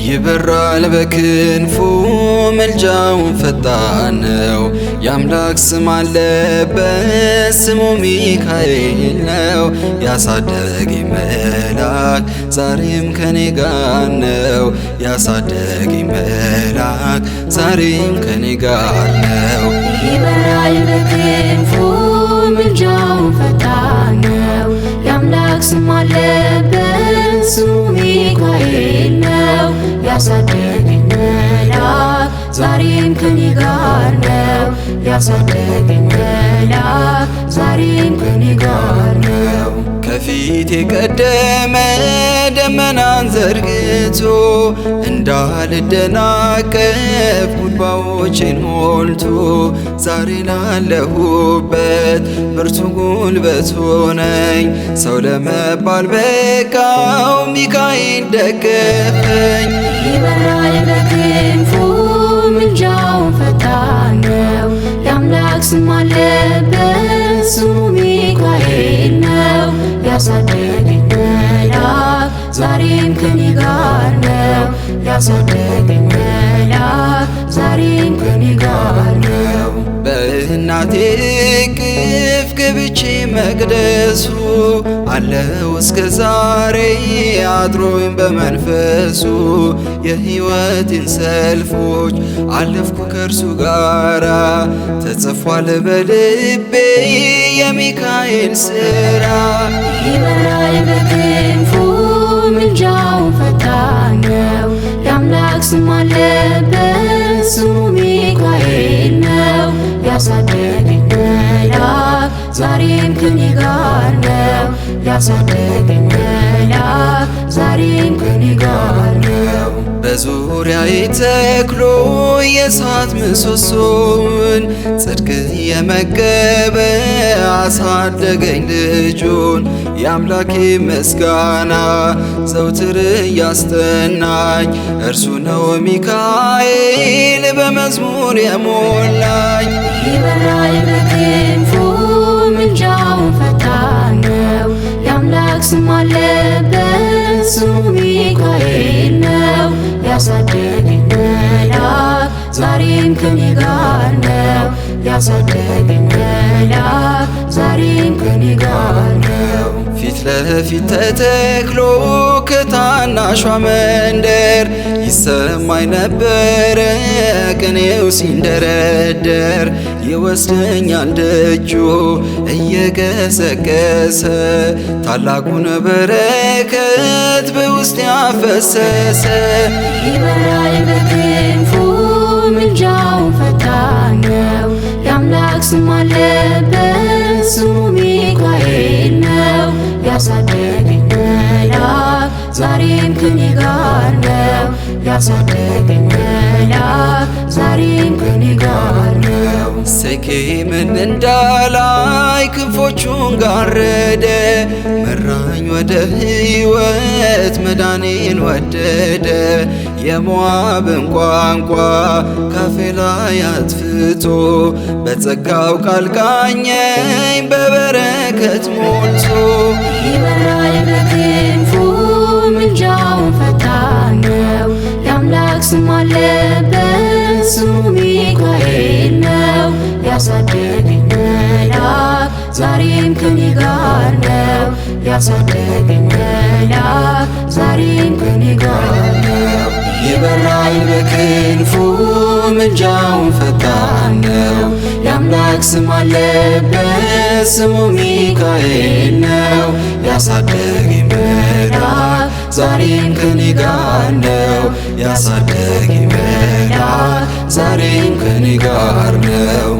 ይበራል በክንፉ መልጃውን ፈጣን ነው። የአምላክ ስም አለበት ስሙ ሚካኤል ነው። ያሳደገኝ መልአክ ዛሬም ከኔ ጋር ነው። ያሳደገኝ መልአክ ዛሬም ከኔ ጋር ነው። ይበራል በክንፉ መልጃውን ፈጣን ነው። የአምላክ ስም አለበት ስሙ ሚካኤል ነው። ያሳደገኝ መልአክ ዛሬም ከኔ ጋር ነው። ያሳደገኝ መልአክ ዛሬም ከኔ ጋር ነው። ከፊት የቀደመ ደመናን ዘርግቶ እንዳልደናቀፍ ጉድባዎችን ሞልቶ ዛሬ ላለሁበት ብርቱ ጉልበት ሆነኝ። ሰው ለመባል በቃው ሚካኤል ደገፈኝ። ይበራል በክንፉ መልጃውን ፈጣን ነው። የአምላክ ስም አለበት ስሙ ሚካኤል ነው። ያሳደገኝ መልአክ ዛሬም ከኔ ጋር ነው። ያሳደገኝ መልአክ ዛሬም ከኔ ጋር ነው። በእናቴ እቅፍ ገብቼ መቅደሱ አለው እስከ ዛሬ አድሮኝ በመንፈሱ። የሕይወቴን ሰልፎች አለፍኩ ከእርሱ ጋራ ተጽፏል በልቤ የሚካኤል ሥራ። ይበራል በክንፉ መልጃውን ፈጣን ነው። የአምላክ ስም አለበት ስሙ ሚካኤል ነው። ያሳደገኝ መልአክ ዛሬም ከኔ ጋር ነው። ያሳደገኝ መልአክ ዛሬም ከኔ ጋር ነው። በዙሪያዬ ተክሎ የእሳት ምሰሶውን ጽድቅ የመገበ አሳደገኝ ልጁን። የአምላኬ ምስጋና ዘውትር እያስጠናኝ እርሱ ነው ሚካኤል በመዝሙር የሞላኝ። ይበራል በክንፉ መልጃውን ፈጣን ነው። የአምላክ ስም አለበት ስሙ ሚካኤል ነው። ያሳደገኝ መልአክ ዛሬም ከኔ ጋር ነው። ያሳደገኝ መልአክ ዛሬም ከኔ ጋር ነው። ፊት ለፊት ተተክሎ ከታናሿ መንደር ይሰማኝ ነበረ ቅኔው ሲንደረደር። ይወስደኛል ደጁ እየገሰገሰ ታላቁን በረከት በውስጥ ያፈሰሰ። ይበራል በክንፉ መልጃውን ፈጣን ነው። የአምላክ ስም አለበት ስሙ ሚካኤል ነው። ያሳደገኝ መልአክ ዛሬም ከኔ ጋር ነው። ያሳደገኝ መልአክ ዛሬም ከኔ ጋር ነው። ሴኬምን እንዳላይ ክንፎቹን ጋረደ መራኝ ወደ ሕይወት መዳኔን ወደደ። የሞዓብን ቋንቋ ካፌ ላይ አጥፍቶ በጸጋው ቃል ቃኘኝ በበረከት ሞልቶ። ይበራል በክንፉ መልጃውን ፈጣን ነው። የአምላክ ስም አለበት ስሙ ሚካኤል ነው። ያሳደገኝ መልአክ ዛሬም ከኔ ጋር ነው። ያሳደገኝ መልአክ ዛሬም ከኔ ጋር ነው። ይበራል በክንፉ መልጃውን ፈጣን ነው። የአምላክ ስም አለበት ስሙ ሚካኤል ነው። ያሳደገኝ መልአክ ዛሬም ከኔ ጋር ነው። ያሳደገኝ መልአክ ዛሬም ከኔ ጋር ነው።